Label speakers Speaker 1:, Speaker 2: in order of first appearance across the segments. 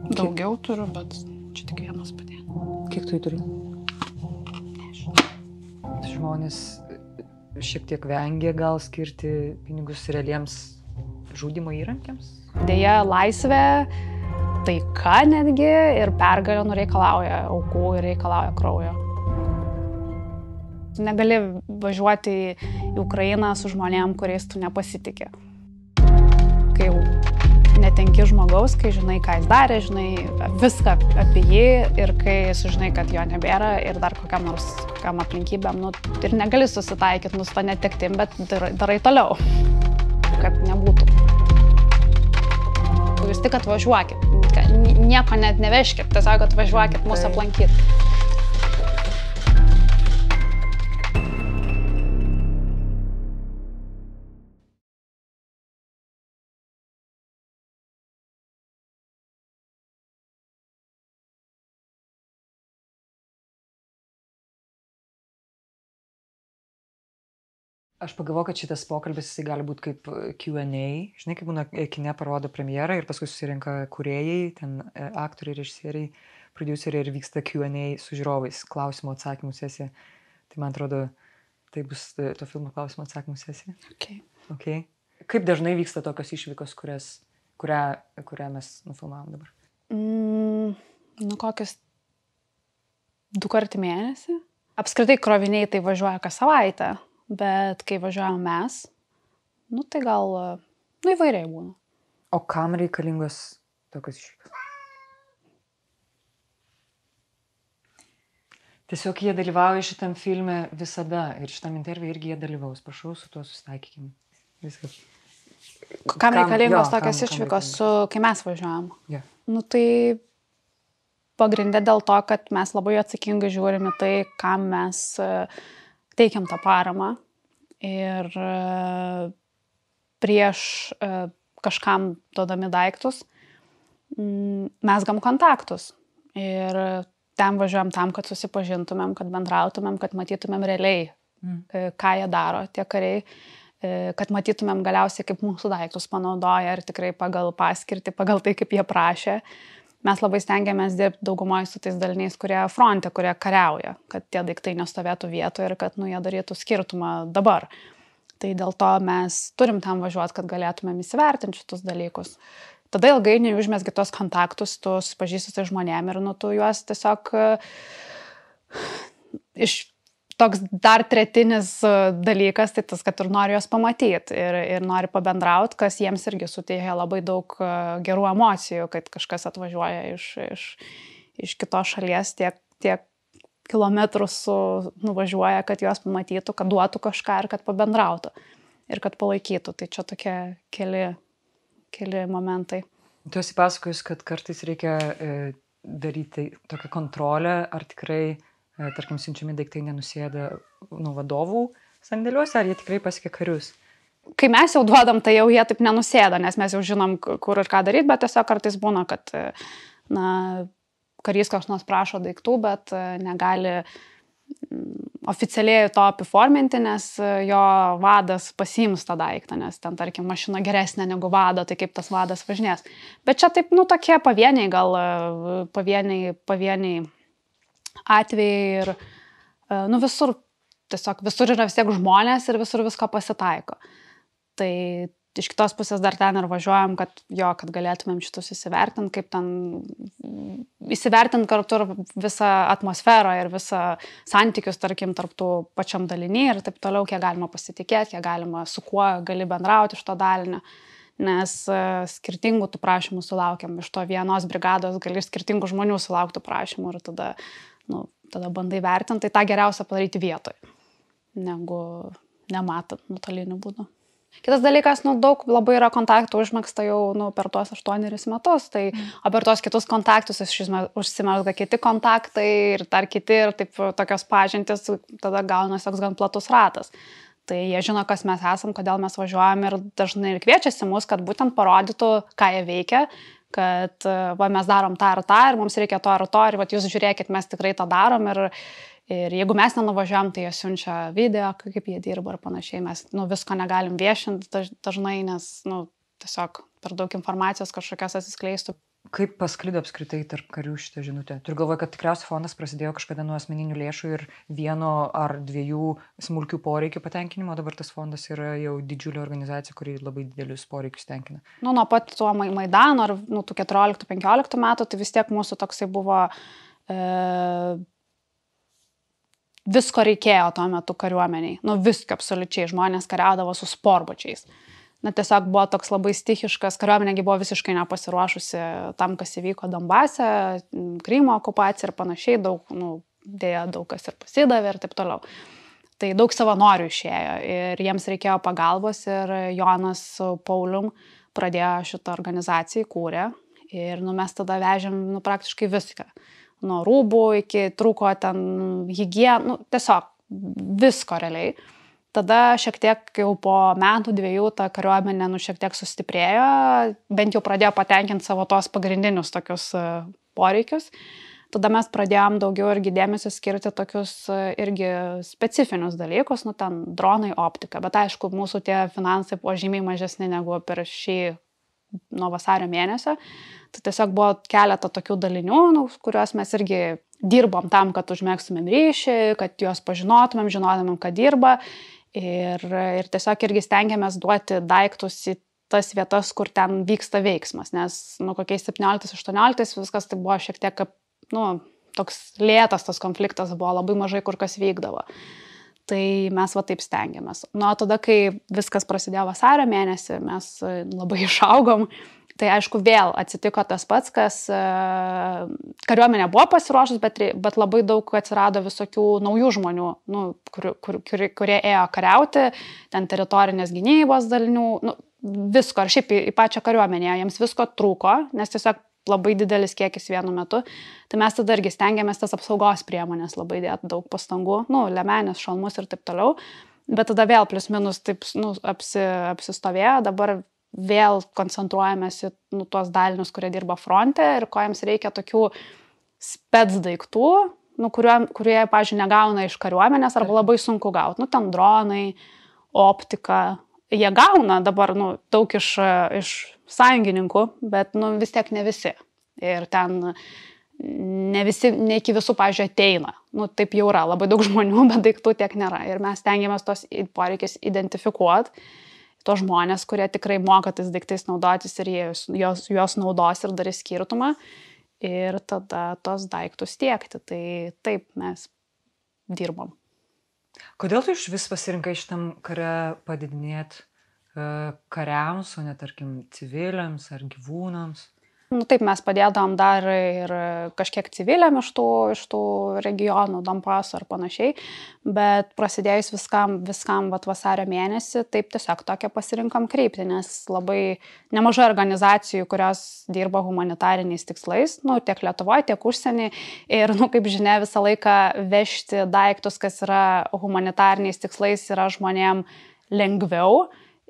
Speaker 1: Daugiau turiu, bet čia tik vienas padėjo.
Speaker 2: Kiek tu jį turi?
Speaker 1: Nežinau.
Speaker 2: Žmonės šiek tiek vengia gal skirti pinigus realiems žudimo įrankiams?
Speaker 1: Deja, laisvė, taika netgi ir pergalė reikalauja aukų ir reikalauja kraujo. Tu negali važiuoti į Ukrainą su žmonėm, kuriais tu nepasitikė. Kai jau netenki žmogaus, kai žinai, ką jis darė, žinai viską apie jį ir kai sužinai, kad jo nebėra ir dar kokiam aplinkybėm, ir negali susitaikyti su to netektim, bet darai toliau, kad nebūtų. Vis tik atvažiuokit, nieko net neveškit, tiesiog atvažiuokit mūsų aplankyti.
Speaker 2: Aš pagalvoju, kad šitas pokalbis jisai gali būti kaip Q&A. Žinai, kaip būna kine parodo premjerą ir paskui susirenka kūrėjai, ten aktoriai, režisieriai, prodiuseriai ir vyksta Q&A su žiūrovais, klausimų atsakymų sesija. Tai man atrodo, tai bus to filmo klausimų atsakymų sesija. Okay. Kaip dažnai vyksta tokios išvykos, kurią mes nufilmavom dabar?
Speaker 1: Kokius 2 kartus į mėnesį. Apskritai kroviniai tai važiuoja kas savaitę. Bet kai važiuojam mes, tai gal, įvairiai būna.
Speaker 2: O kam reikalingos tokios išvykos? Tiesiog jie dalyvauja šitam filme visada ir šitam interviu irgi jie dalyvaus. Prašau, su tuo susitaikykim. Viskas.
Speaker 1: Kam reikalingos tokios išvykos, kai mes važiuojam?
Speaker 2: Yeah.
Speaker 1: Tai pagrindė dėl to, kad mes labai atsakingai žiūrime tai, kam mes teikiam tą paramą ir prieš kažkam duodami daiktus mezgam kontaktus ir ten važiuojam tam, kad susipažintumėm, kad bendrautumėm, kad matytumėm realiai, ką jie daro tie kariai, kad matytumėm galiausiai, kaip mūsų daiktus panaudoja ir tikrai pagal paskirtį, pagal tai, kaip jie prašė. Mes labai stengiamės dirbti daugumoje su tais daliniais, kurie fronte, kurie kariauja, kad tie daiktai nestovėtų vietoje ir kad jie darytų skirtumą dabar. Tai dėl to mes turim tam važiuoti, kad galėtumėm įsivertinti šitus dalykus. Tada ilgainiui užmesgi tos kontaktus, tu susipažįsti su žmonėm ir tu juos tiesiog toks dar tretinis dalykas, tai tas, kad ir nori juos pamatyti ir nori pabendrauti, kas jiems irgi suteikia labai daug gerų emocijų, kad kažkas atvažiuoja iš kitos šalies, tiek kilometrų nuvažiuoja, kad juos pamatytų, kad duotų kažką ir kad pabendrautų ir kad palaikytų. Tai čia tokie keli momentai.
Speaker 2: Tu esi pasakojus, kad kartais reikia daryti tokią kontrolę, ar tikrai tarkim, siunčiami daiktai nenusėda vadovų sandėliuose, ar jie tikrai pasiekia karius?
Speaker 1: Kai mes jau duodam, tai jau jie taip nenusėda, nes mes jau žinom, kur ir ką daryti, bet tiesiog kartais būna, kad karys koks nors prašo daiktų, bet negali oficialiai to apiforminti, nes jo vadas pasiims tą daiktą, nes ten, tarkim, mašina geresnė negu vado, tai kaip tas vadas važinės. Bet čia taip, tokie pavieniai atvejai ir visur yra vis tiek žmonės ir visur visko pasitaiko. Tai iš kitos pusės dar ten ir važiuojam, kad galėtumėm šitus įsivertinti, kaip ten įsivertinti kartu ir visą atmosferą ir visą santykius, tarkim, tarp tų pačiam dalinį ir taip toliau, kiek galima pasitikėti, kiek galima su kuo gali bendrauti iš to dalinio. Nes skirtingų tų prašymų sulaukiam. Iš to vienos brigados gali skirtingų žmonių sulaukti prašymų ir tada bandai vertinti. Tai tą geriausia padaryti vietoje, negu nematant nuotoliniu būdu. Kitas dalykas, daug labai yra kontaktų užmegzta jau per tuos 8 metus. Tai, o per tuos kitus kontaktus užsimezga kiti kontaktai ir dar kiti ir taip tokios pažintys, tada gaunasi toks gan platus ratas. Tai jie žino, kas mes esam, kodėl mes važiuojam ir dažnai ir kviečiasi mus, kad būtent parodytų, ką jie veikia, kad mes darom tą ir tą ir mums reikia to ir to ir jūs žiūrėkit, mes tikrai tą darom ir jeigu mes nenuvažiuojam, tai jie siunčia video, kaip jie dirba ir panašiai. Mes visko negalim viešinti dažnai, nes tiesiog per daug informacijos kažkokios atsiskleistų.
Speaker 2: Kaip pasklido apskritai tarp karių šitą žinutę? Turiu galvoje, kad tikriausiai fondas prasidėjo kažkada nuo asmeninių lėšų ir 1 ar 2 smulkių poreikių patenkinimo, dabar tas fondas yra jau didžiulė organizacija, kuri labai didelius poreikius tenkina.
Speaker 1: Nuo pat tuo Maidano ar tų 14-15 metų, tai vis tiek mūsų toksai buvo, visko reikėjo tuo metu kariuomeniai. Visko absoliučiai, žmonės kariaudavo su sportbačiais. Tiesiog buvo toks labai stichiškas, kariuomenėgi buvo visiškai nepasiruošusi tam, kas įvyko Donbase, Krymo okupacija ir panašiai, dėja daug kas ir pasidavė ir taip toliau. Tai daug savanorių išėjo ir jiems reikėjo pagalbos ir Jonas su Paulium pradėjo šitą organizaciją, kūrė ir mes tada vežėm praktiškai viską. Nuo rūbų iki trūko ten higieną, tiesiog visko realiai. Tada šiek tiek jau po metų 2 ta kariuomenė šiek tiek sustiprėjo, bent jau pradėjo patenkinti savo tos pagrindinius tokius poreikius. Tada mes pradėjom daugiau irgi dėmesio skirti tokius irgi specifinius dalykus, ten dronai, optika. Bet aišku, mūsų tie finansai buvo žymiai mažesni negu per šį nuo vasario mėnesio. Tai tiesiog buvo keletą tokių dalinių, kuriuos mes irgi dirbom tam, kad užmėgstumėm ryšį, kad juos pažinotumėm, žinotumėm, kad dirba. Ir tiesiog irgi stengiamės duoti daiktus į tas vietas, kur ten vyksta veiksmas, nes kokiais 17-18 viskas tai buvo šiek tiek, toks lėtas tas konfliktas buvo, labai mažai kur kas vykdavo. Tai mes taip stengiamės. Tada, kai viskas prasidėjo vasario mėnesį, mes labai išaugom. Tai aišku, vėl atsitiko tas pats, kas kariuomenė buvo pasiruošus, bet labai daug atsirado visokių naujų žmonių, kurie ėjo kariauti, ten teritorinės gynybos dalinių, visko, ar šiaip į pačią kariuomenę, jiems visko trūko, nes tiesiog labai didelis kiekis vienu metu. Tai mes tada irgi stengiamės tas apsaugos priemonės labai dėti daug pastangų, lemenės, šalmus ir taip toliau, bet tada vėl plius minus taip apsistovėjo, dabar vėl koncentruojamės į tuos dalinius, kurie dirba fronte ir ko jiems reikia tokių spec daiktų, kurie, pavyzdžiui, negauna iš kariuomenės arba labai sunku gauti. Ten dronai, optika. Jie gauna dabar daug iš sąjungininkų, bet vis tiek ne visi. Ir ten ne iki visų, pavyzdžiui, ateina. Taip jau yra, labai daug žmonių, bet daiktų tiek nėra. Ir mes stengiamės tos poreikis identifikuoti. Tos žmonės, kurie tikrai moka tais daiktais naudotis ir juos naudos ir darys skirtumą ir tada tos daiktus tiekti. Tai taip mes dirbam.
Speaker 2: Kodėl tu iš vis pasirinkai šitam kare padidinėti kariams, o ne, tarkim, civiliams ar gyvūnams?
Speaker 1: Taip, mes padėdavom dar ir kažkiek civiliam iš tų regionų, Donbaso ar panašiai, bet prasidėjus viskam vasario mėnesį, taip tiesiog tokią pasirinkom kryptį, nes labai nemažai organizacijų, kurios dirba humanitariniais tikslais, tiek Lietuvoje, tiek užsienį, ir, kaip žinia, visą laiką vežti daiktus, kas yra humanitariniais tikslais, yra žmonėm lengviau.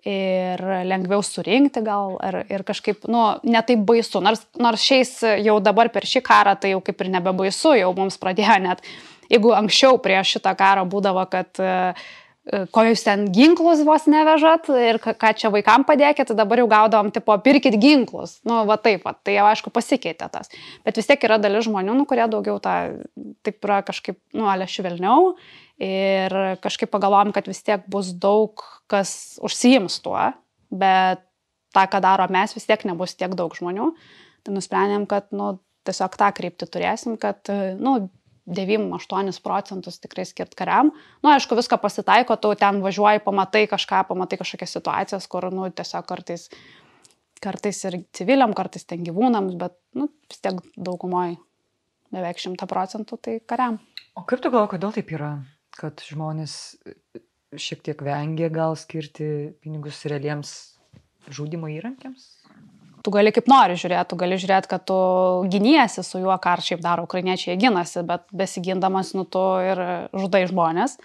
Speaker 1: Ir lengviau surinkti gal, ir kažkaip, ne taip baisu. Nors šiais jau dabar per šį karą, tai jau kaip ir nebebaisu, jau mums pradėjo net, jeigu anksčiau prieš šitą karą būdavo, kad ko jūs ten ginklus vos nevežat ir ką čia vaikam padėkit, tai dabar jau gaudavom, pirkit ginklus. Tai jau aišku pasikeitė tas. Bet vis tiek yra dalis žmonių, kurie daugiau taip yra kažkaip, ale švelniau. Ir kažkaip pagalvojom, kad vis tiek bus daug, kas užsiims tuo, bet tą, ką daro mes, vis tiek nebus tiek daug žmonių. Tai nusprendėm, kad tiesiog tą kryptį turėsim, kad 9-8% tikrai skirt kariam. Aišku, viską pasitaiko, tu ten važiuoji, pamatai kažkokias situacijas, kur tiesiog kartais ir civiliam, kartais ten gyvūnams, bet vis tiek daugumoje beveik 100% tai kariam.
Speaker 2: O kaip tu galvoji, kodėl taip yra? Kad žmonės šiek tiek vengia gal skirti pinigus realiems žudimo įrankiams?
Speaker 1: Tu gali kaip nori žiūrėti, tu gali žiūrėti, kad tu giniesi su juo, ką šiaip daro ukrainiečiai, jie ginasi, bet besigindamas tu ir žudai žmonės,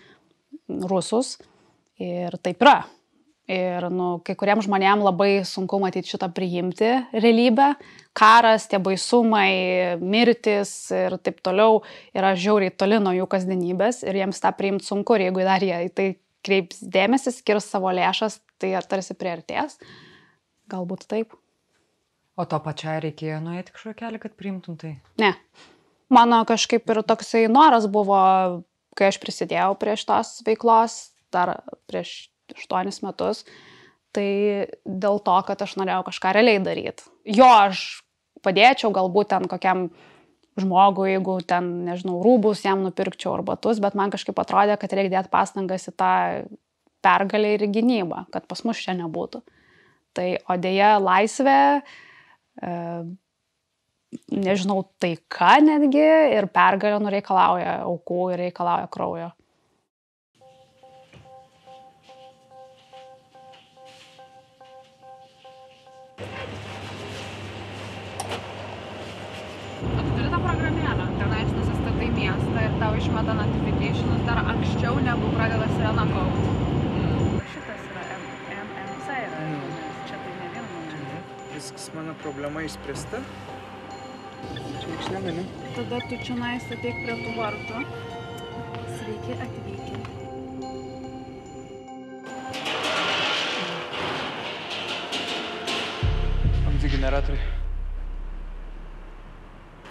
Speaker 1: rusus, ir taip yra. Ir kai kuriems žmonėms labai sunku matyti šitą priimti realybę. Karas, tie baisumai, mirtis ir taip toliau yra žiauriai toli nuo jų kasdienybės ir jiems tą priimti sunku. Ir jeigu dar jie į tai kreips dėmesį, skirs savo lėšas, tai tarsi priartės. Galbūt taip.
Speaker 2: O to pačiai reikėjo nuėti kažkokį kelią, kad priimtum tai?
Speaker 1: Ne. Mano kažkaip ir toksai noras buvo, kai aš prisidėjau prie šitos veiklos, dar prieš 8 metus, tai dėl to, kad aš norėjau kažką realiai daryti. Jo, aš padėčiau galbūt ten kokiam žmogui, jeigu ten, nežinau, rūbus jam nupirkčiau ar batus, bet man kažkaip atrodė, kad reikia dėti pastangas į tą pergalę ir į gynybą, kad pas mus čia nebūtų. Tai o dėja laisvė, nežinau, taika netgi ir pergalė reikalauja aukų ir reikalauja kraujo. O tu turi tą programėlę, tenais nusistatai miestą ir tau išmeta notificationus dar anksčiau negu pradeda sirena kaukti. Šitas yra MMC, čia tai ne viena.
Speaker 3: Viskas mano problema išspręsta. Čia aikštelė, ne?
Speaker 1: Tada tu čionais ateik prie tų vartų. Sveiki atvykę.
Speaker 3: Amzi generatoriai.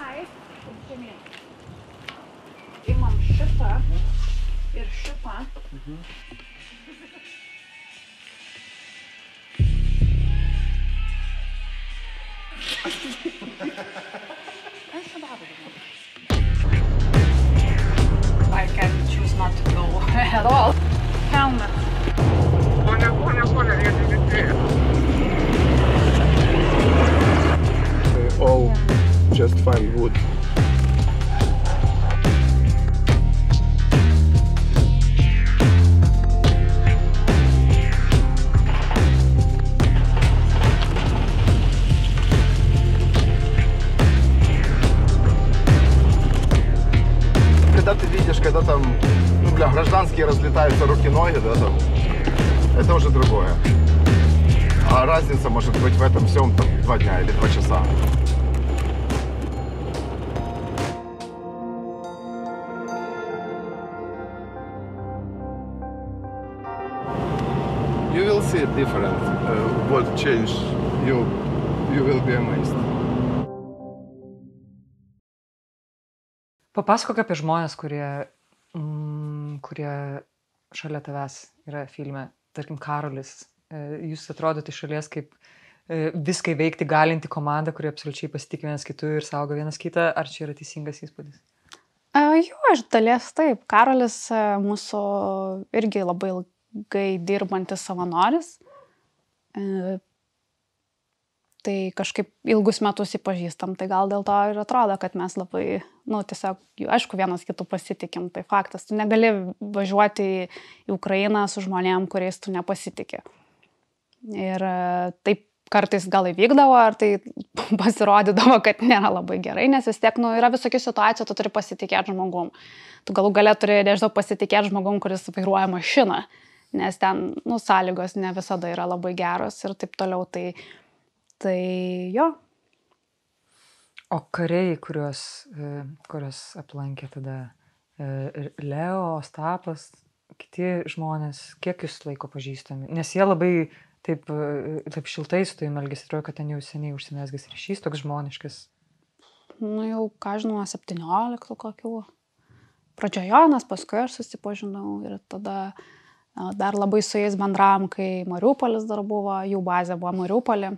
Speaker 1: Hi, imam šitą ir šitą. I can choose not to go at all. Helmet.
Speaker 3: All just fine wood.
Speaker 4: Когда ты видишь, когда там, гражданские разлетаются руки-ноги, да, там, это уже другое. А разница может быть в этом всем там 2 дня или 2 часа. You will see it different. What change? You will be amazed.
Speaker 2: Papasakok apie žmonės, kurie šalia tavęs yra filme. Tarkim, Karolis. Jūs atrodote iš šalies kaip viską veikti galinti komanda, kuri absoliučiai pasitikė vienas kitų ir saugo vienas kitą. Ar čia yra teisingas įspūdis?
Speaker 1: Jo, iš dalies taip. Karolis mūsų irgi labai ilgai dirbantis savanoris. Tai kažkaip ilgus metus įpažįstam, tai gal dėl to ir atrodo, kad mes labai, tiesiog, aišku, vienas kitų pasitikim, tai faktas. Tu negali važiuoti į Ukrainą su žmonėm, kuriais tu nepasitikė. Ir taip kartais gal įvykdavo, ar tai pasirodydavo, kad nėra labai gerai, nes vis tiek, yra visokių situacijų, tu turi pasitikėti žmogum. Tu galų gale turi, nežinau, pasitikėti žmogum, kuris vairuoja mašiną, nes ten, sąlygos ne visada yra labai geros ir taip toliau, tai jo.
Speaker 2: O kariai, kuriuos aplankė tada Leo, Ostapas, kiti žmonės, kiek jūs laiko pažįstami? Nes jie labai taip šiltai su tavim elgėsi, atrodo, kad ten jau seniai užsimezgęs ryšys, toks žmoniškas.
Speaker 1: Jau, ką žinau, 17 kokių. Pradžioje, nes paskui aš susipažinau ir tada dar labai su jais bendravom, kai Mariupolis dar buvo, jų bazė buvo Mariupolį.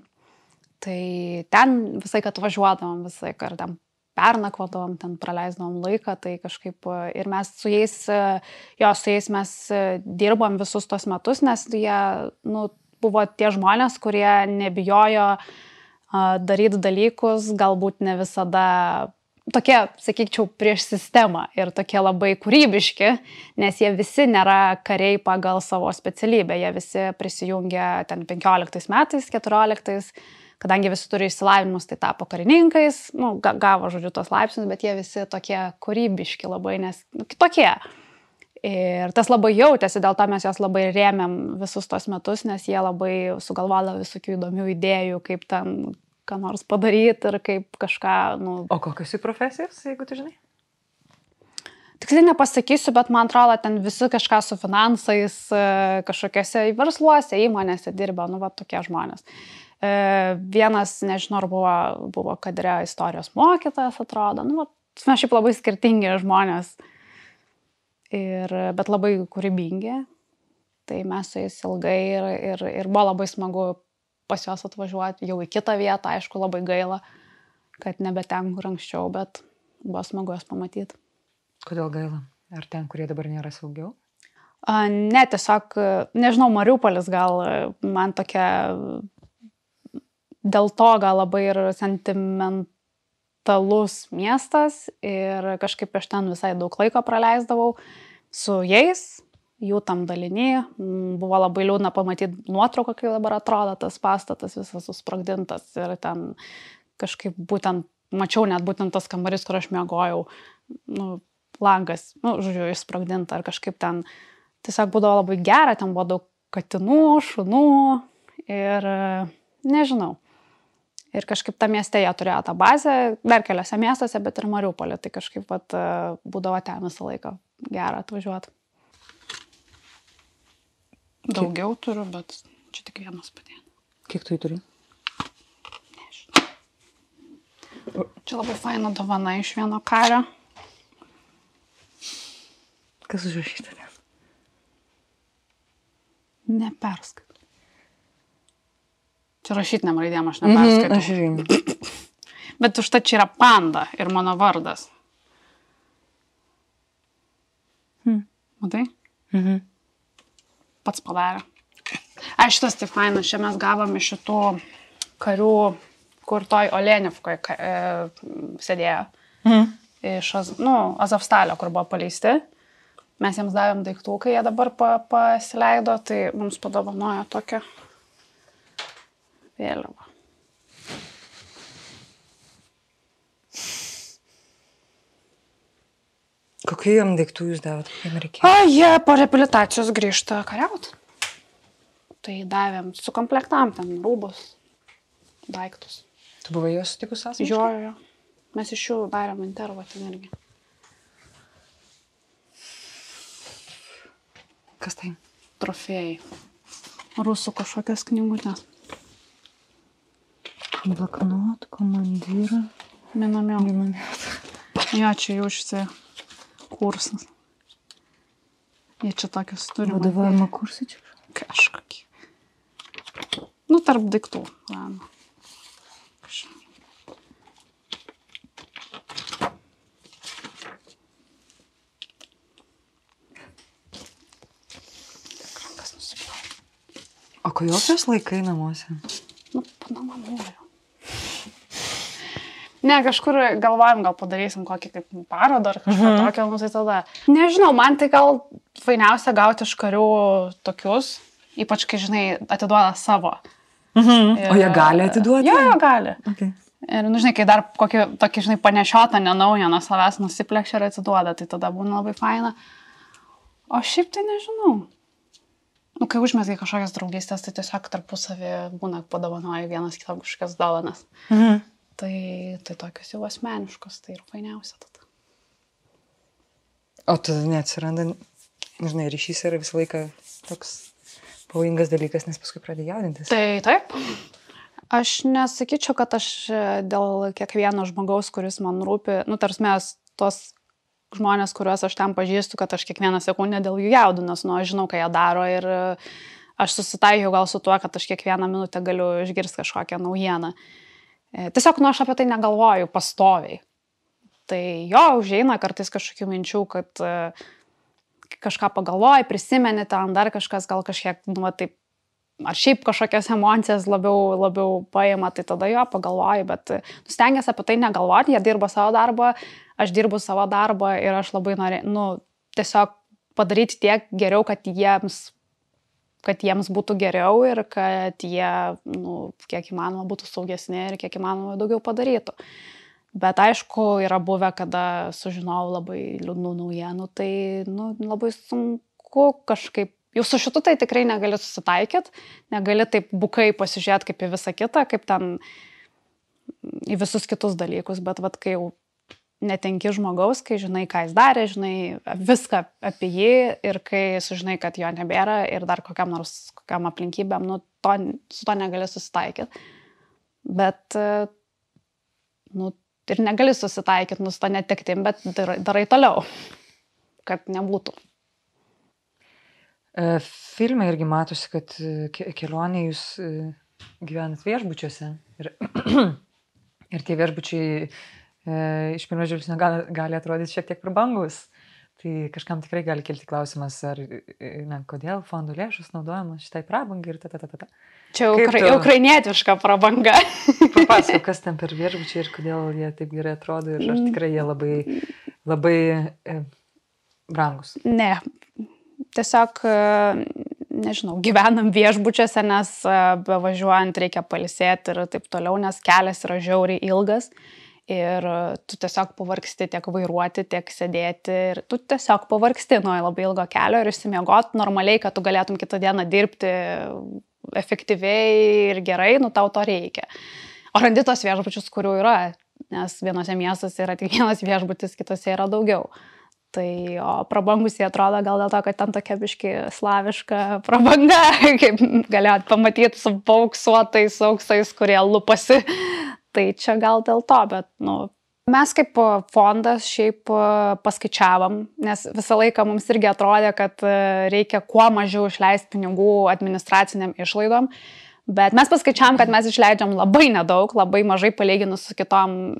Speaker 1: Tai ten visai, kad važiuodavom, visai, kad ten pernakvodavom, ten praleisdavom laiką, tai kažkaip ir mes su jais mes dirbom visus tos metus, nes jie, buvo tie žmonės, kurie nebijojo daryti dalykus, galbūt ne visada tokie, sakyčiau, prieš sistemą ir tokie labai kūrybiški, nes jie visi nėra kariai pagal savo specialybę, jie visi prisijungė ten 15 metais, 14, kadangi visi turi išsilavinimus, tai tapo karininkais, gavo, žodžiu, tos laipsnius, bet jie visi tokie kūrybiški labai, nes kitokie. Ir tas labai jautėsi, dėl to mes juos labai rėmėm visus tos metus, nes jie labai sugalvodavo visokių įdomių idėjų, kaip ten ką nors padaryti ir kaip kažką,
Speaker 2: O kokios jų profesijos, jeigu tu žinai?
Speaker 1: Tiksliai nepasakysiu, bet man atrodo, ten visi kažką su finansais, kažkokiose versluose, įmonėse dirba, tokie žmonės. Vienas, nežinau, ar buvo Kadre istorijos mokytojas, atrodo. Nu, mes šiaip labai skirtingi žmonės, bet labai kūrybingi. Tai mes su jais ilgai ir buvo labai smagu pas juos atvažiuoti jau į kitą vietą. Aišku, labai gaila, kad nebe ten, kur anksčiau, bet buvo smagu juos pamatyti.
Speaker 2: Kodėl gaila? Ar ten, kurie dabar nėra saugiau?
Speaker 1: Ne, tiesiog, nežinau, Mariupolis gal man tokia, dėl to gal labai ir sentimentalus miestas ir kažkaip aš ten visai daug laiko praleisdavau su jais, jų tam dalinį. Buvo labai liūdna pamatyti nuotrauką, kaip dabar atrodo tas pastatas visas susprogdintas ir ten kažkaip būtent, mačiau net būtent tas kambarys, kur aš miegojau, langas, žodžiu, išsprogdinta ar kažkaip ten. Tiesiog būdavo labai gera, ten buvo daug katinų, šunų ir nežinau. Ir kažkaip tą mieste jie turėjo tą bazę, dar keliose miestuose, bet ir Mariupolį, tai kažkaip būdavo ten visą laiką gera atvažiuoti. Daugiau turiu, bet čia tik vienas padėjo.
Speaker 2: Kiek tu jį turi?
Speaker 1: Nežinau. Čia labai faina dovana iš vieno kario.
Speaker 2: Kas užrašyta ten?
Speaker 1: Neperskaitu. Čia rašytiniam raidėm aš neperskaitu.
Speaker 2: Aš žinau.
Speaker 1: Bet už tai čia yra panda ir mano vardas. Matai? Pats padarė. Šitas tai fainas, čia mes gavom iš šitų karių, kur toj Olenivkoj sėdėjo. Iš Azovstalio, kur buvo paleisti. Mes jiems davėm daiktų, kai jie dabar pasileido, tai mums padovanojo tokią vėliavą.
Speaker 2: Kokių jam daiktų jūs davot, kaip reikėjo?
Speaker 1: Jie po reabilitacijos grįžta kariaut. Tai davėm, sukomplektam ten rūbus, daiktus.
Speaker 2: Tu buvai juos sutikus asmeniškai?
Speaker 1: Jo. Mes iš jų darėm intervą ten irgi.
Speaker 2: Kas tai?
Speaker 1: Trofėjai. Rusų kažkokias knygutės.
Speaker 2: Bloknot, komandyrą.
Speaker 1: Minamėl. Jo, čia jau šitą kursas. Jie čia tokias turi.
Speaker 2: Vadovavimo kursai čia?
Speaker 1: Kažkokį. Tarp daiktų.
Speaker 2: O kodėl šios laikai namuose?
Speaker 1: Panamuoju. Ne, kažkur galvojam, gal padarysim kokį kaip parodą ar kažką tokio, tai tada. Nežinau, man tai gal fainiausia gauti iš karių tokius, ypač kai, žinai, atiduoda savo.
Speaker 2: O jie gali atiduoti?
Speaker 1: Jo, gali.
Speaker 2: Okay.
Speaker 1: Ir, žinai, kai dar tokį, žinai, panešiotą nenaują nuo savęs nusiplekšia ir atiduoda, tai tada būna labai faina. O šiaip tai nežinau. Kai užmesgai kažkokias draugystės, tai tiesiog tarpusavį būna padovanoja vienas kitam kažkokias dovanas. Tai tokios jau asmeniškos, tai ir fainiausia tada.
Speaker 2: O tada neatsiranda, žinai, ryšys yra visą laiką toks pavojingas dalykas, nes paskui pradėjo jaudintis.
Speaker 1: Tai taip. Aš nesakyčiau, kad aš dėl kiekvieno žmogaus, kuris man rūpi, tarsi mes tos žmonės, kuriuos aš ten pažįstu, kad aš kiekvieną sekundę dėl jų jaudinas, aš žinau, ką jie daro ir aš susitaikiau gal su tuo, kad aš kiekvieną minutę galiu išgirsti kažkokią naujieną. Tiesiog, aš apie tai negalvoju pastoviai. Tai jo, užeina kartais kažkokių minčių, kad kažką pagalvoji, prisimeni ten, dar kažkas, gal kažkiek, taip, ar šiaip kažkokias emocijas labiau paima, tai tada jo pagalvoju, bet stengiasi apie tai negalvoti, jie dirba savo darbą, aš dirbu savo darbą ir aš labai noriu, tiesiog padaryti tiek geriau, kad jiems būtų geriau ir kad jie, kiek įmanoma būtų saugesni ir kiek įmanoma daugiau padarytų. Bet aišku, yra buvę, kada sužinojau labai liūdnų naujienų, tai labai sunku kažkaip. Jau su šitu tai tikrai negali susitaikyti, negali taip bukai pasižiūrėti kaip į visą kitą, kaip ten į visus kitus dalykus, bet kai jau netenki žmogaus, kai žinai, ką jis darė, žinai viską apie jį ir kai sužinai, kad jo nebėra ir dar kokiam aplinkybėm, su to negali susitaikyti. Bet, nu, ir negali susitaikyti, su tą netektim, bet darai toliau, kad nebūtų.
Speaker 2: Filme irgi matosi, kad kelionė jūs gyvenat viešbučiuose ir tie viešbučiai iš pirmo žvilgsnio gali atrodyti šiek tiek prabangus. Tai kažkam tikrai gali kilti klausimas, ar, kodėl fondų lėšus naudojamos šitai prabangai ir ta.
Speaker 1: Čia ukrainietiška prabanga.
Speaker 2: Papasakok, kas ten per viešbučiai ir kodėl jie taip gerai atrodo ir ar tikrai jie labai, labai brangus.
Speaker 1: Ne, tiesiog, nežinau, gyvenam viešbučiuose, nes bevažiuojant reikia pailsėti ir taip toliau, nes kelias yra žiauriai ilgas. Ir tu tiesiog pavargsti tiek vairuoti, tiek sėdėti ir tu tiesiog pavargsti nuo labai ilgo kelio ir išsimiegoti normaliai, kad tu galėtum kitą dieną dirbti efektyviai ir gerai, tau to reikia. O randi tos viešbučius, kurių yra, nes vienose miestuose yra tik vienas viešbutis, kitose yra daugiau. Tai, o prabangus jie atrodo gal dėl to, kad ten tokia biški slaviška prabanga, kaip galėjot pamatyti su pauksuotais auksais, kurie lupasi. Tai čia gal dėl to, bet, mes kaip fondas šiaip paskaičiavom, nes visą laiką mums irgi atrodė, kad reikia kuo mažiau išleisti pinigų administraciniam išlaidom, bet mes paskaičiavom, kad mes išleidžiam labai nedaug, labai mažai palyginus su kitom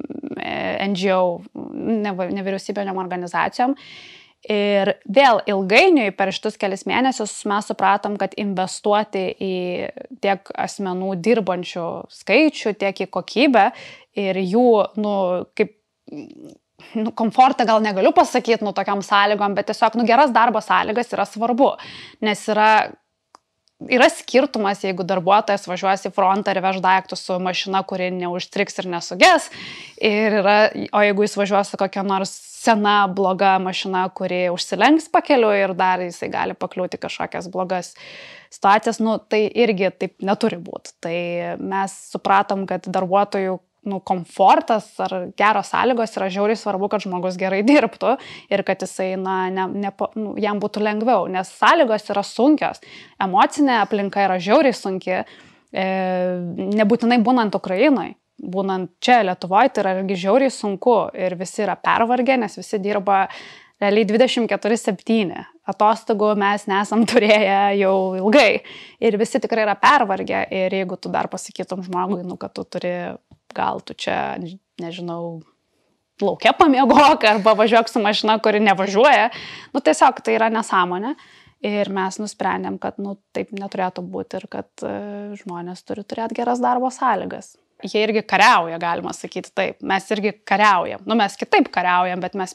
Speaker 1: NGO, nevyriausybinėm organizacijom. Ir vėl ilgainiui per šitus kelis mėnesius mes supratom, kad investuoti į tiek asmenų dirbančių skaičių, tiek į kokybę ir jų, komfortą gal negaliu pasakyti, tokiam sąlygom, bet tiesiog, geras darbo sąlygas yra svarbu, nes yra skirtumas, jeigu darbuotojas važiuos į frontą ir veš daiktus su mašina, kuri neužstriks ir nesuges, o jeigu jis važiuos su kokia nors sena, bloga mašina, kuri užsilenks pakeliu ir dar jisai gali pakliūti kažkokias blogas situacijas, tai irgi taip neturi būti. Tai mes supratom, kad darbuotojų komfortas ar geros sąlygos yra žiauriai svarbu, kad žmogus gerai dirbtų ir kad jisai jam būtų lengviau, nes sąlygos yra sunkios, emocinė aplinka yra žiauriai sunki, nebūtinai būnant Ukrainoje. Būnant čia Lietuvoje, tai yra irgi žiauriai sunku ir visi yra pervargę, nes visi dirba realiai 24/7. Atostogų mes nesam turėję jau ilgai ir visi tikrai yra pervargę ir jeigu tu dar pasakytum žmogui, kad tu turi, gal tu čia, nežinau, lauke pamiegok arba važiuok su mašina, kuri nevažiuoja, tiesiog tai yra nesąmonė. Ir mes nusprendėm, kad taip neturėtų būti ir kad žmonės turi turėti geras darbo sąlygas. Jie irgi kariauja, galima sakyti taip. Mes irgi kariaujam. Mes kitaip kariaujam, bet mes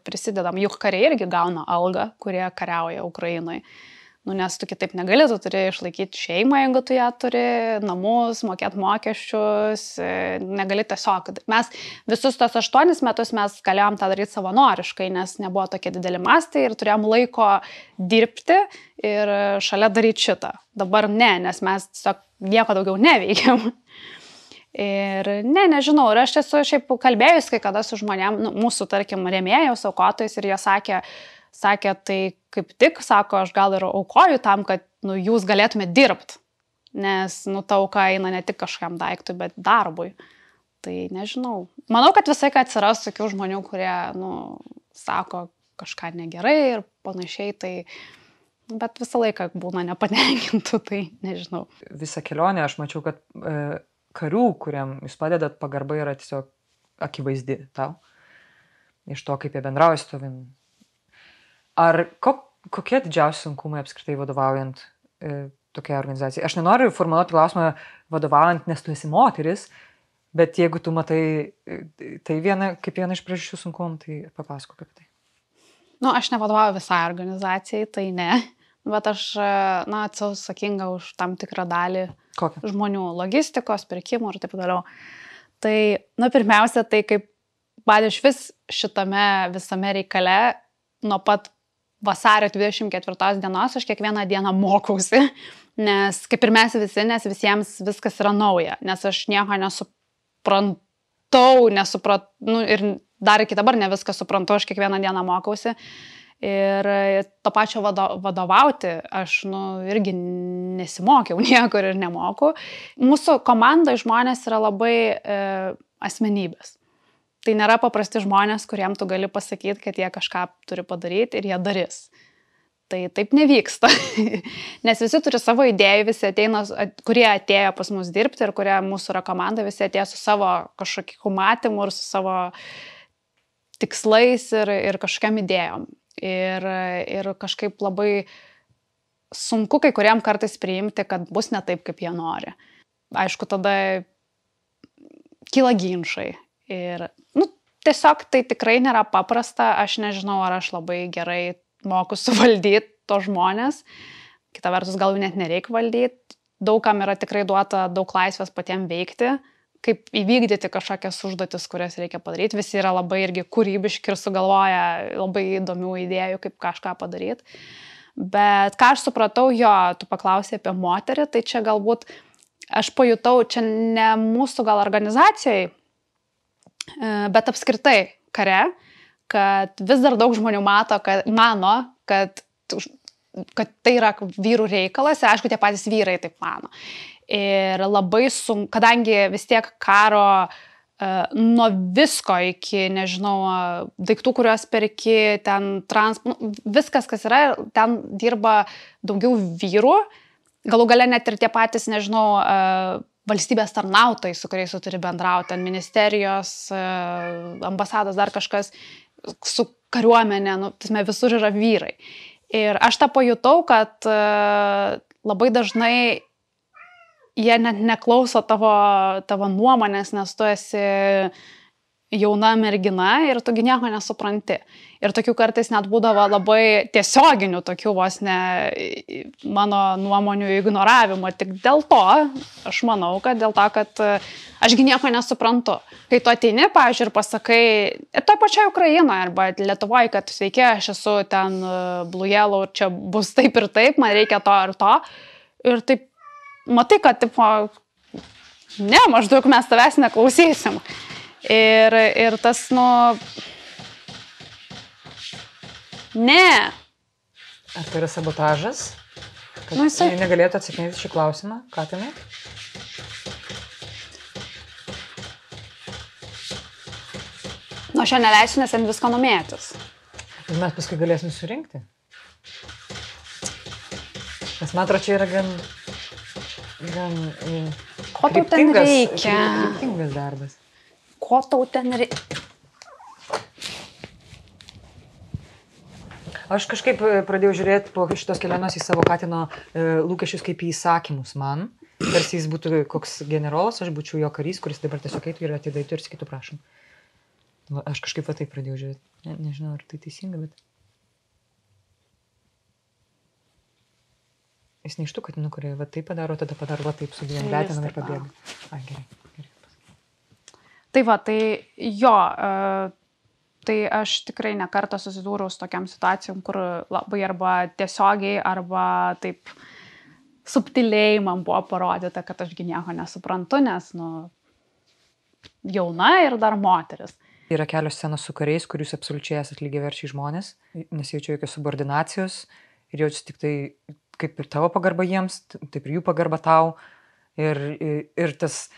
Speaker 1: prisidedam. Juk kariai irgi gauna algą, kurie kariauja Ukrainoje. Nes tu kitaip negali, tu turi išlaikyti šeimą, jeigu tu ją turi, namus, mokėti mokesčius, negali tiesiog. Mes visus tos 8 metus mes galėjom tą daryti savanoriškai, nes nebuvo tokie dideli mastai ir turėjom laiko dirbti ir šalia daryti šitą. Dabar ne, nes mes tiesiog nieko daugiau neveikiam. Ir nežinau, ir aš esu šiaip kalbėjus kai kada su žmonėm, mūsų, tarkim, rėmėjus, aukotojais ir jie sakė, tai kaip tik, sako, aš gal ir aukoju tam, kad jūs galėtumėte dirbti, nes ta auka eina ne tik kažkam daiktui, bet darbui. Tai nežinau. Manau, kad visai, kad atsiras tokių žmonių, kurie, sako kažką negerai ir panašiai, tai, bet visą laiką būna nepatenkintų, tai nežinau.
Speaker 2: Visą kelionę aš mačiau, kad karių, kuriam jūs padedat, pagarba yra tiesiog akivaizdi tau. Iš to, kaip jie bendrauja su tavim. Ar kokie didžiausi sunkumai apskritai vadovaujant tokiai organizacijai? Aš nenoriu formuluoti klausimą vadovaujant, nes tu esi moteris, bet jeigu tu matai tai kaip viena iš priežasčių sunkumų, tai papasakok apie tai.
Speaker 1: Aš nevadovauju visai organizacijai, tai ne. Bet aš, esu atsakinga už tam tikrą dalį žmonių logistikos, pirkimų ir taip toliau. Tai, pirmiausia, tai kaip iš vis šitame visame reikale, nuo pat vasario 24 dienos aš kiekvieną dieną mokausi, nes kaip ir mes visi, nes visiems viskas yra nauja, nes aš nieko nesuprantau, ir dar iki dabar ne viską suprantu, aš kiekvieną dieną mokausi. Ir to pačio vadovauti aš irgi nesimokiau niekur ir nemoku. Mūsų komandoje žmonės yra labai asmenybės. Tai nėra paprasti žmonės, kuriem tu gali pasakyti, kad jie kažką turi padaryti ir jie darys. Tai taip nevyksta, nes visi turi savo idėjų, visi ateina, kurie atėjo pas mus dirbti ir kurie mūsų yra komanda, visi atėjo su savo kažkokiu matymu ir su savo tikslais ir kažkokiam idėjom. Ir kažkaip labai sunku kai kuriem kartais priimti, kad bus ne taip, kaip jie nori. Aišku, tada kyla ginčai. Ir tiesiog tai tikrai nėra paprasta, aš nežinau, ar aš labai gerai moku suvaldyti to žmonės. Kita vertus, gal jų net nereikia valdyti. Daugam yra tikrai duota daug laisvės patiems veikti, kaip įvykdyti kažkokias užduotis, kurias reikia padaryti. Visi yra labai irgi kūrybiški ir sugalvoja labai įdomių idėjų, kaip kažką padaryti. Bet ką aš supratau, tu paklausai apie moterį, tai čia galbūt aš pajutau, čia ne mūsų gal organizacijai, bet apskritai kare, kad vis dar daug žmonių mano, kad tai yra vyrų reikalas ir aišku, tie patys vyrai taip mano. Ir labai sunku, kadangi vis tiek karo nuo visko iki, nežinau, daiktų, kuriuos perki, ten viskas, kas yra, ten dirba daugiau vyrų, galų gale net ir tie patys, nežinau, valstybės tarnautojai, su kuriais tu turi bendrauti, ten ministerijos, ambasados, dar kažkas, su kariuomenė, visur yra vyrai. Ir aš tą pajutau, kad labai dažnai jie net neklauso tavo nuomonės, nes tu esi jauna mergina ir tu nieko nesupranti. Ir tokių kartais net būdavo labai tiesioginių tokių vos ne mano nuomonių ignoravimo. Tik dėl to, aš manau, kad dėl to, kad aš nieko nesuprantu. Kai tu ateini, pavyzdžiui, ir pasakai, toj pačioj Ukrainoje arba Lietuvoje, kad sveiki, aš esu ten Blue Yellow, čia bus taip ir taip, man reikia to ir to. Ir taip, matai, kad ne, maždaug mes tavęs neklausysim. Ir tas, ne.
Speaker 2: Ar tai yra sabotažas? Kad jisai negalėtų atsakinėti šį klausimą? Ką tenai?
Speaker 1: Aš jo neleisiu, nes ant visko numėtis.
Speaker 2: Ir mes paskui galėsim surinkti. Nes man atrodo, čia yra gan
Speaker 1: ko tau ten reikia?
Speaker 2: Kryptingas darbas.
Speaker 1: Ko tau ten reikia?
Speaker 2: Aš kažkaip pradėjau žiūrėti po šitos kelionės į savo katino lūkesčius kaip į įsakymus man. Tarsi jis būtų koks generolas, aš būčiau jo karys, kuris dabar tiesiog eitų ir atidaitų ir sakytų, prašom. Aš kažkaip taip pradėjau žiūrėti. Nežinau, ar tai teisinga, bet... Jis ne iš tų katinų, kurie va taip padaro, tada padaro, va taip su dviem letinam ir pabėga. Ai, gerai.
Speaker 1: Tai va, tai jo... Tai aš tikrai nekartą susidūriau su tokiam situacijom, kur labai arba tiesiogiai, arba taip subtiliai man buvo parodyta, kad aš nieko nesuprantu, nes, jauna ir dar moteris.
Speaker 2: Yra kelios scenos su kariais, kur jūs absoliučiai esate lygiaverčiai žmonės, nesijaučia jokios subordinacijos ir jaučiasi tik tai kaip ir tavo pagarba jiems, taip ir jų pagarba tau. Ir tas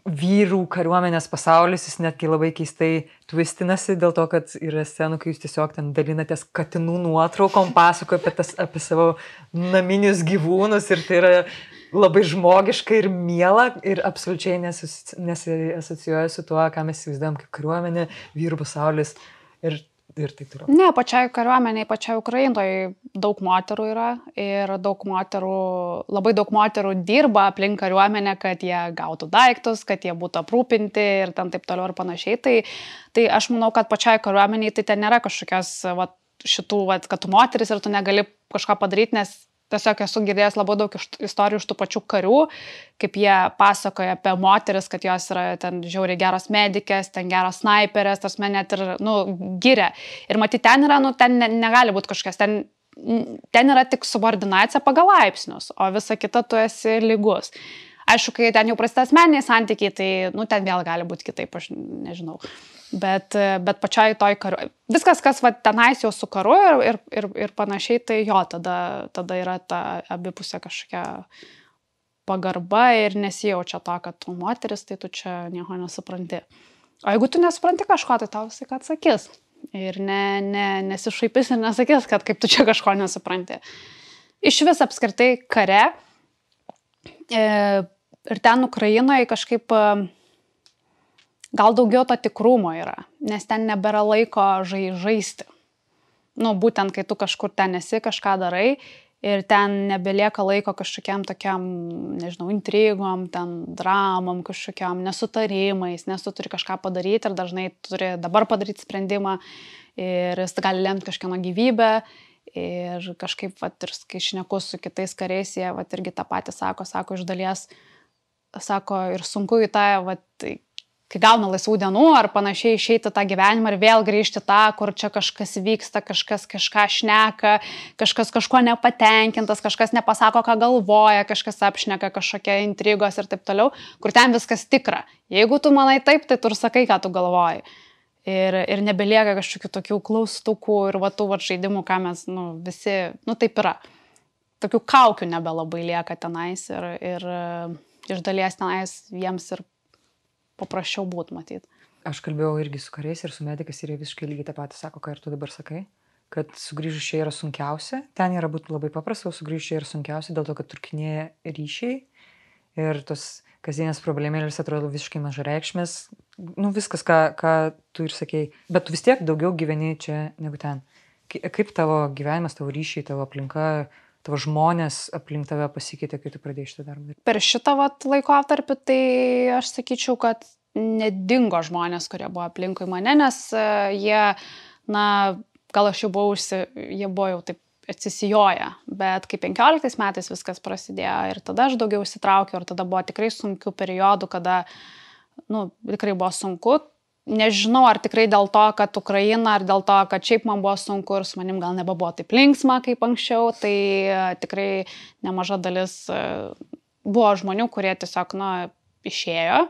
Speaker 2: vyrų kariuomenės pasaulis, jis netgi labai keistai twistinasi dėl to, kad yra scenų, kai jūs tiesiog ten dalinatės katinų nuotraukom, pasakoja apie savo naminius gyvūnus ir tai yra labai žmogiška ir miela ir absoliučiai nesiasocijuoja su tuo, ką mes įsivaizduojam kaip kariuomenė, vyrų pasaulis ir taip toliau.
Speaker 1: Ne, pačiai kariuomeniai, pačiai Ukrainoje daug moterų yra ir labai daug moterų dirba aplink kariuomenę, kad jie gautų daiktus, kad jie būtų aprūpinti ir ten taip toliau ir panašiai. Tai aš manau, kad pačiai kariuomeniai tai ten nėra kažkokios šitų, kad tu moteris ir tu negali kažką padaryti, nes tiesiog esu girdėjęs labai daug istorijų iš tų pačių karių, kaip jie pasakoja apie moteris, kad jos yra ten žiauriai geros medikės, ten geros snaiperės, tas man net ir, giria. Ir matyt, ten yra, ten negali būti kažkas, ten yra tik subordinacija pagal laipsnius, o visa kita tu esi lygus. Aišku, kai ten jau prasideda asmeniniai santykiai, tai, nu, ten vėl gali būti kitaip, aš nežinau. Bet pačioj toj karu, viskas, kas va, tenais jau su karu ir panašiai, tai jo, tada yra ta abipusė kažkokia pagarba ir nesijaučia to, kad tu moteris, tai tu čia nieko nesupranti. O jeigu tu nesupranti kažko, tai tau visai atsakys. Ir nesišaipys ir nesakys, kad kaip tu čia kažko nesupranti. Iš vis apskritai kare ir ten Ukrainoje kažkaip gal daugiau to tikrumo yra, nes ten nebėra laiko žaisti. Nu, būtent, kai tu kažkur ten esi, kažką darai ir ten nebelieka laiko kažkokiam tokiam, nežinau, intrigom, ten dramom, kažkokiam nesutarimais, nes tu turi kažką padaryti ir dažnai turi dabar padaryti sprendimą ir jis gali lemti kažkieno gyvybę ir kažkaip, vat, ir kai šneku su kitais kariais, jie, vat, irgi tą patį sako iš dalies, sako, ir sunku į tą, vat, kai gauna laisvų dienų ar panašiai išeiti tą gyvenimą ir vėl grįžti tą, kur čia kažkas vyksta, kažkas kažką šneka, kažkas kažko nepatenkintas, kažkas nepasako, ką galvoja, kažkas apšneka, kažkokie intrigos ir taip toliau, kur ten viskas tikra. Jeigu tu manai taip, tai tu ir sakai, ką tu galvoji. Ir nebelieka kažkokių tokių klaustukų ir va tų žaidimų, ką mes, nu, visi, nu, taip yra. Tokių kaukių nebelabai lieka tenais ir iš dalies tenais jiems ir paprasčiau būtų matyti.
Speaker 2: Aš kalbėjau irgi su kariais ir su medikais ir jie visiškai lygiai tą patį sako, ką ir tu dabar sakai, kad sugrįžus čia yra sunkiausia, ten yra būtų labai paprasta, o sugrįžus čia yra sunkiausia dėl to, kad trūkinėja ryšiai ir tos kasdienės problemėlės atrodo visiškai mažareikšmės, nu viskas, ką tu ir sakei, bet tu vis tiek daugiau gyveni čia negu ten. Kaip tavo gyvenimas, tavo ryšiai, tavo aplinka, tavo žmonės aplink tave pasikeitė, kai tu pradėjai šitą darbą?
Speaker 1: Per šitą laikotarpį tai aš sakyčiau, kad nedingo žmonės, kurie buvo aplinkui mane, nes jie, na, gal aš jau buvau, jie buvo jau taip atsisijoję, bet kai 15 metais viskas prasidėjo ir tada aš daugiau įsitraukiau ir tada buvo tikrai sunkių periodų, kada, nu, tikrai buvo sunku. Nežinau, ar tikrai dėl to, kad Ukraina, ar dėl to, kad šiaip man buvo sunku ir su manim gal nebebuvo taip linksma kaip anksčiau, tai tikrai nemaža dalis buvo žmonių, kurie tiesiog, na, išėjo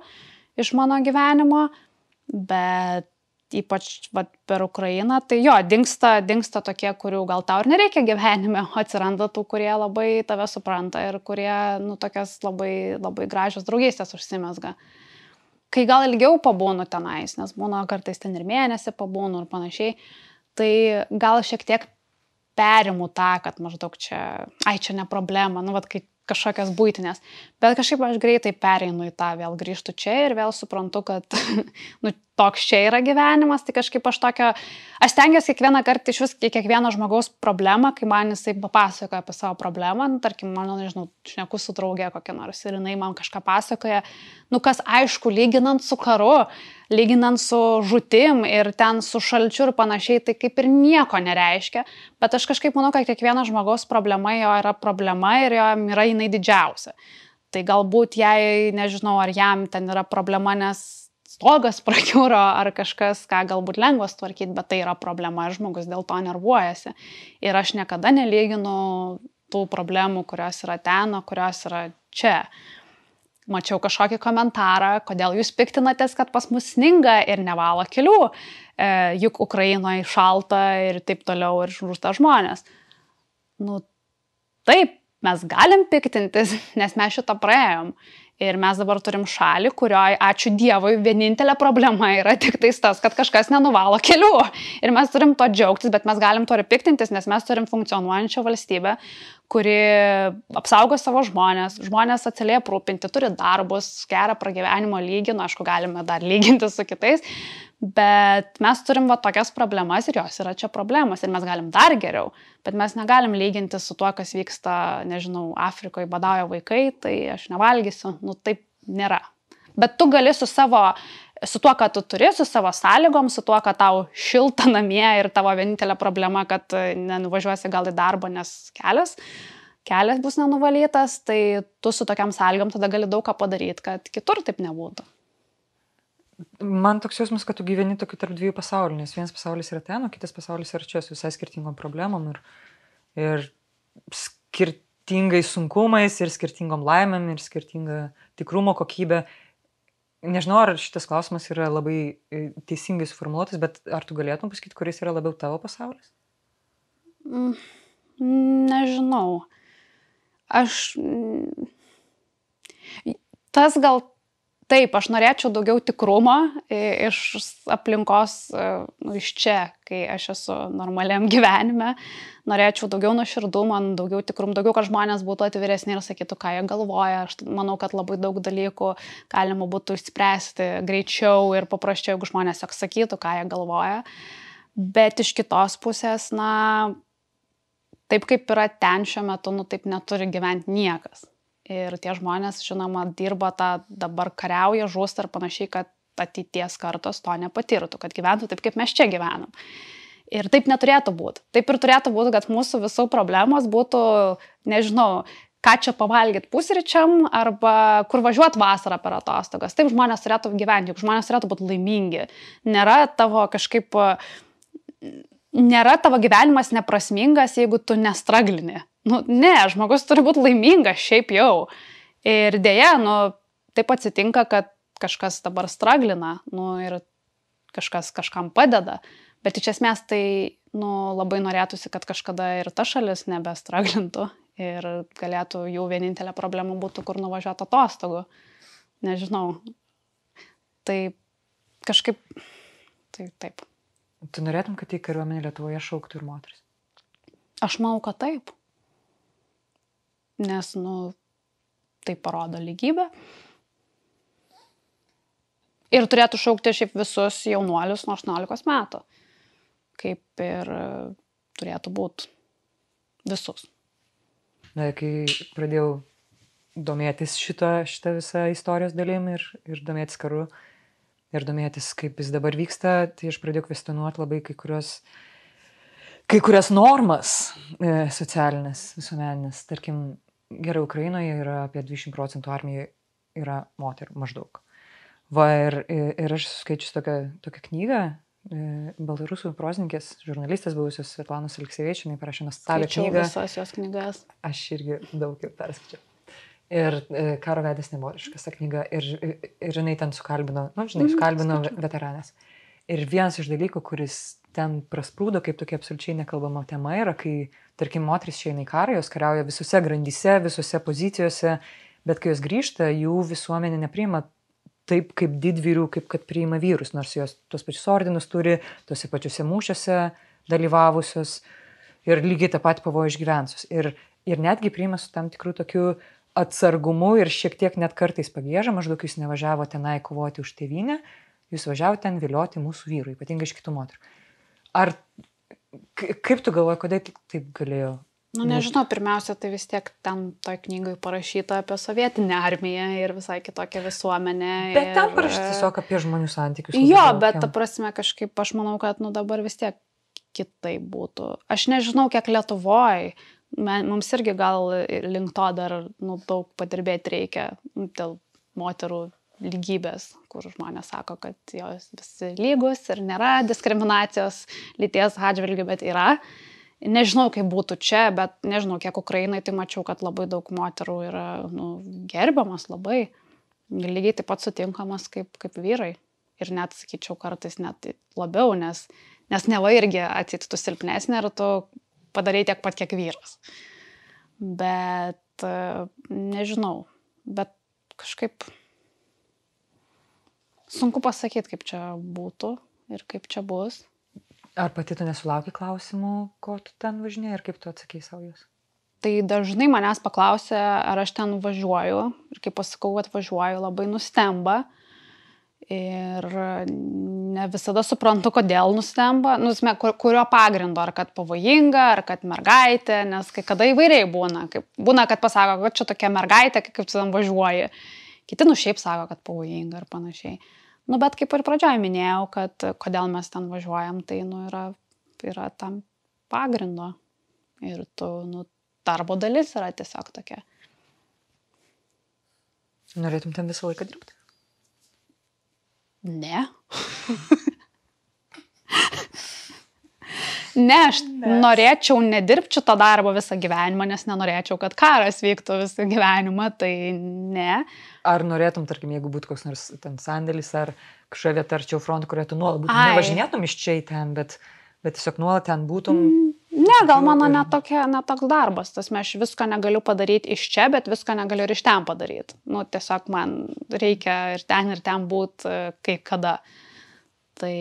Speaker 1: iš mano gyvenimo, bet ypač per Ukrainą, tai jo, dingsta tokie, kurių gal tau ir nereikia gyvenime, atsiranda tų, kurie labai tave supranta ir kurie, nu, tokias labai, labai gražios draugystės užsimezga. Kai gal ilgiau pabūnu tenais, nes būna kartais ten ir mėnesį pabūnu ir panašiai, tai gal šiek tiek perimu tą, kad maždaug čia ne problema, nu, vat, kai kažkokias buitinės. Bet kažkaip aš greitai pereinu į tą, vėl grįžtu čia ir vėl suprantu, kad nu, toks čia yra gyvenimas, tai kažkaip aš stengiuosi kiekvieną kartą iš vis kiekvieno žmogaus problemą, kai man jisai papasakoja apie savo problemą, nu, tarkim, mano, nežinau, šneku su draugė kokia nors ir jinai man kažką pasakoja, nu, kas aišku, lyginant su karu, lyginant su žūtim ir ten su šalčiu ir panašiai, tai kaip ir nieko nereiškia, bet aš kažkaip manau, kad kiekvieno žmogaus problema jo yra problema ir jo yra jinai didžiausia. Tai galbūt jai, nežinau, ar jam ten yra problema, nes stogas prakiuro ar kažkas, ką galbūt lengva tvarkyti, bet tai yra problema ir žmogus dėl to nervuojasi. Ir aš niekada nelyginu tų problemų, kurios yra ten, o kurios yra čia. Mačiau kažkokį komentarą, kodėl jūs piktinatės, kad pas mus sninga ir nevalo kelių, juk Ukrainoje šalta ir taip toliau ir žūsta žmonės. Nu, taip, mes galim piktintis, nes mes šitą praėjom. Ir mes dabar turim šalį, kurioje, ačiū Dievui, vienintelė problema yra tik tais tas, kad kažkas nenuvalo kelių. Ir mes turim to džiaugtis, bet mes galim to ir piktintis, nes mes turim funkcionuojančią valstybę, kuri apsaugo savo žmonės, žmonės atsiliai aprūpinti, turi darbus, gerą pragyvenimo lygį, nu, aišku, galime dar lyginti su kitais, bet mes turim va tokias problemas ir jos yra čia problemos ir mes galim dar geriau, bet mes negalim lyginti su tuo, kas vyksta, nežinau, Afrikoje badauja vaikai, tai aš nevalgysiu, nu taip nėra. Bet tu gali su tuo, ką tu turi, su savo sąlygom, su tuo, kad tau šilta namie ir tavo vienintelė problema, kad nenuvažiuosi gal į darbą, nes kelias bus nenuvalytas, tai tu su tokiam sąlygom tada gali daug ką padaryti, kad kitur taip nebūtų.
Speaker 2: Man toks jausmas, kad tu gyveni tokiu tarp dviejų pasaulių, nes vienas pasaulis yra ten, o kitas pasaulis yra čia su visai skirtingom problemom ir skirtingais sunkumais ir skirtingom laimėm ir skirtinga tikrumo kokybė. Nežinau, ar šitas klausimas yra labai teisingai suformuoluotas, bet ar tu galėtum pasakyti, kuris yra labiau tavo pasaulis?
Speaker 1: Nežinau. Tas gal taip, aš norėčiau daugiau tikrumo iš aplinkos, iš čia, kai aš esu normaliam gyvenime. Norėčiau daugiau nuoširdumo, daugiau tikrumo, daugiau, kad žmonės būtų atviresni ir sakytų, ką jie galvoja. Aš manau, kad labai daug dalykų galima būtų išspręsti greičiau ir paprasčiau, jeigu žmonės tiesiog sakytų, ką jie galvoja. Bet iš kitos pusės, taip kaip yra ten šiuo metu, taip neturi gyventi niekas. Ir tie žmonės, žinoma, dirba dabar kariauja, žūsta ir panašiai, kad ateities kartos to nepatirtų, kad gyventų taip, kaip mes čia gyvenam. Ir taip neturėtų būti. Taip ir turėtų būti, kad mūsų visų problemos būtų, nežinau, ką čia pavalgyti pusryčiam arba kur važiuoti vasarą per atostogas. Taip žmonės turėtų gyventi, juk žmonės turėtų būti laimingi. Nėra tavo gyvenimas neprasmingas, jeigu tu nestraglini. Ne, žmogus turi būti laimingas šiaip jau. Ir dėja, taip atsitinka, kad kažkas dabar straglina, ir kažkas kažkam padeda. Bet iš esmės tai, labai norėtųsi, kad kažkada ir ta šalis nebestraglintų ir galėtų jų vienintelė problema būtų, kur nuvažiuoti atostogų. Nežinau. Tai kažkaip, tai taip.
Speaker 2: Tu norėtum, kad į kariuomenę Lietuvoje šauktų ir moteris?
Speaker 1: Aš manau, kad taip. Nes, tai parodo lygybę. Ir turėtų šaukti šiaip visus jaunuolius nuo 18 metų. Kaip ir turėtų būti visus.
Speaker 2: Kai pradėjau domėtis šitą visą istorijos dalim ir domėtis karu, ir domėtis, kaip jis dabar vyksta, tai aš pradėjau kvestionuoti labai kai kurias normas socialinės, visuomeninės. Tarkim, gerai, Ukrainoje yra apie 20% armijoje yra moterų maždaug. Ir aš skaičius tokią knygą, baltarusų prozininkės, žurnalistės buvusios Svetlanos Aleksievič, jinai parašė nuostabią knygą.
Speaker 1: Skaičiau visas jos knygas.
Speaker 2: Aš irgi daug jau perskaičiau. Ir Karo veidas nemoteriškas ta knyga. Ir jinai ten sukalbino veteranės. Ir vienas iš dalykų, kuris ten prasprūdo, kaip tokia absoliučiai nekalbama tema, yra, kai, tarkim, moteris išeina į karą, jos kariauja visose grandyse, visose pozicijose, bet kai jos grįžta, jų visuomenė nepriima taip kaip didvyrių, kaip kad priima vyrus, nors jos tos pačius ordinus turi, tose pačiuose mūšiuose dalyvavusios ir lygiai tą patį pavojų išgyvensius. Ir netgi priima su tam tikrų tokių atsargumu ir šiek tiek net kartais pagėža, maždaug jūs nevažiavo tenai kovoti už tėvynę, jūs važiavo ten vilioti mūsų vyrų, ypatingai iš kitų moterų. Ar kaip tu galvoji, kodėl taip galėjo?
Speaker 1: Nežinau, pirmiausia, tai vis tiek ten toj knygai parašyta apie sovietinę armiją ir visai kitokią visuomenę.
Speaker 2: Bet ten parašyta tiesiog apie žmonių santykius.
Speaker 1: Jo, bet ta prasme kažkaip aš manau, kad dabar vis tiek kitaip būtų. Aš nežinau, kiek Lietuvoj. Mums irgi gal link to dar daug padirbėti reikia dėl moterų lygybės, kur žmonės sako, kad jos visi lygus ir nėra diskriminacijos lyties atžvilgių, bet yra. Nežinau, kaip būtų čia, bet nežinau, kiek Ukrainai, tai mačiau, kad labai daug moterų yra gerbiamas labai. Lygiai taip pat sutinkamas kaip vyrai. Ir net, sakyčiau, kartais net labiau, nes neva irgi atsitiktų silpnesnė ir tu padarai tiek pat, kiek vyras. Bet nežinau, bet kažkaip sunku pasakyti, kaip čia būtų ir kaip čia bus.
Speaker 2: Ar pati tu nesulauki klausimų, ko tu ten važinėjai ir kaip tu atsakei savo juos?
Speaker 1: Tai dažnai manęs paklausia, ar aš ten važiuoju. Ir kai pasakau, kad važiuoju, labai nustemba. Ir ne visada suprantu, kodėl nustemba. Kurio pagrindo, ar kad pavojinga, ar kad mergaitė, nes kai kada įvairiai būna. Būna, kad pasako, kad čia tokia mergaitė, kaip tu ten važiuoji. Kiti šiaip sako, kad pavojinga ir panašiai. Bet kaip ir pradžioje minėjau, kad kodėl mes ten važiuojam, tai yra tam pagrindo. Ir darbo dalis yra tiesiog tokia.
Speaker 2: Norėtum ten visą laiką dirbti?
Speaker 1: Ne. Ne, aš norėčiau nedirbti šito darbo visą gyvenimą, nes nenorėčiau, kad karas vyktų visą gyvenimą, tai ne.
Speaker 2: Ar norėtum, tarkim, jeigu būtų koks nors ten sandėlis ar kažkokia vieta arčiau fronto, kurioje tu nuolat būtum, nevažinėtum iš čia į ten, bet tiesiog nuolat ten būtum?
Speaker 1: Ne, gal mano netoks darbas, tas aš visko negaliu padaryti iš čia, bet visko negaliu ir iš ten padaryti. Nu, tiesiog man reikia ir ten būti kai kada. Tai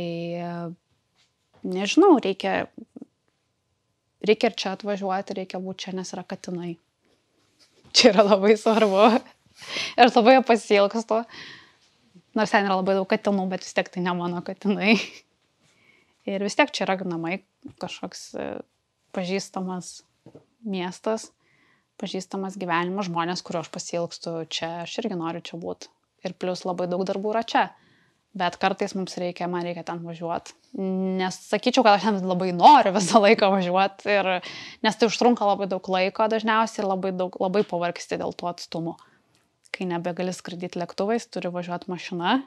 Speaker 1: nežinau, reikia ir čia atvažiuoti, reikia būti čia, nes yra katinai. Čia yra labai svarbu. Ir labai pasiilgstu. Nors ten yra labai daug katinų, bet vis tiek tai ne mano katinai. Ir vis tiek čia yra namai, kažkoks pažįstamas miestas, pažįstamas gyvenimas, žmonės, kurio aš pasiilgstu čia, aš irgi noriu čia būti. Ir plus labai daug darbų yra čia. Bet kartais man reikia ten važiuoti. Nes sakyčiau, kad aš ten labai noriu visą laiką važiuoti, nes tai užtrunka labai daug laiko dažniausiai ir labai pavargsti dėl tų atstumų. Kai nebegali skraidyti lėktuvais, turi važiuoti mašina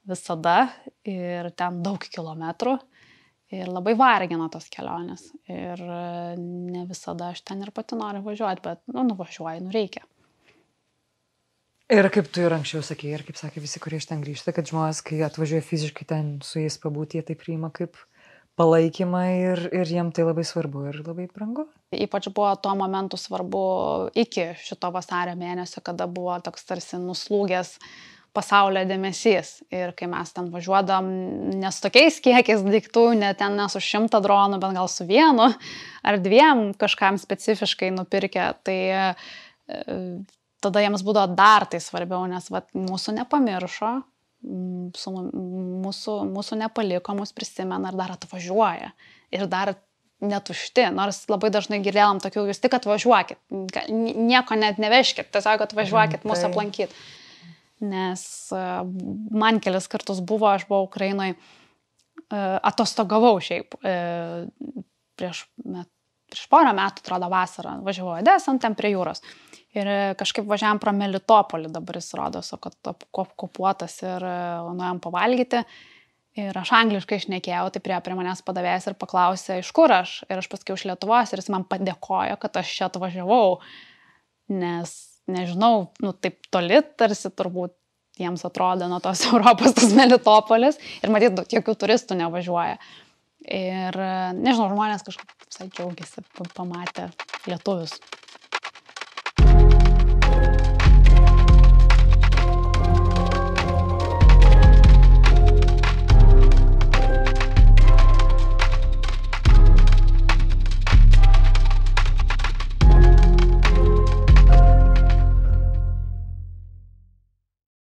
Speaker 1: visada ir ten daug kilometrų. Ir labai vargina tos kelionės. Ir ne visada aš ten ir pati noriu važiuoti, bet nuvažiuoju, reikia.
Speaker 2: Ir kaip tu ir anksčiau sakei, ir kaip sakė visi, kurie iš ten grįžta, kad žmonės, kai atvažiuoja fiziškai ten su jais pabūti, jie tai priima kaip palaikymą ir jiem tai labai svarbu ir labai brangu.
Speaker 1: Ypač buvo tuo momentu svarbu iki šito vasario mėnesio, kada buvo toks tarsi nuslūgęs pasaulio dėmesys. Ir kai mes ten važiuodam, ne su tokiais kiekiais daiktų, ne su 100 dronų, bet gal su 1 ar 2 kažkam specifiškai nupirkę, tai tada jiems būdavo dar tai svarbiau, nes mūsų nepamiršo, mūsų nepaliko, mus prisimena ir dar atvažiuoja. Ir dar netušti, nors labai dažnai girdėjom tokių, jūs tik atvažiuokit, nieko net neveškit, tiesiog atvažiuokit mūsų aplankyti. Nes man kelis kartus buvo, aš buvau Ukrainoje, atostogavau šiaip prieš porą metų, atrodo vasarą, važiavau Odesą, ten prie jūros. Ir kažkaip važiavam pro Melitopolį, dabar jis rodosi, kad okupuotas ir nuėjom pavalgyti. Ir aš angliškai šnekėjau, tai prie manęs padavėjas ir paklausė, iš kur aš. Ir aš pasakiau iš Lietuvos ir jis man padėkojo, kad aš čia atvažiavau. Nes, nežinau, taip toli tarsi turbūt jiems atrodo nuo tos Europos tas Melitopolis. Ir matyt, jokių turistų nevažiuoja. Ir nežinau, žmonės kažkaip visai džiaugiasi pamatę lietuvius.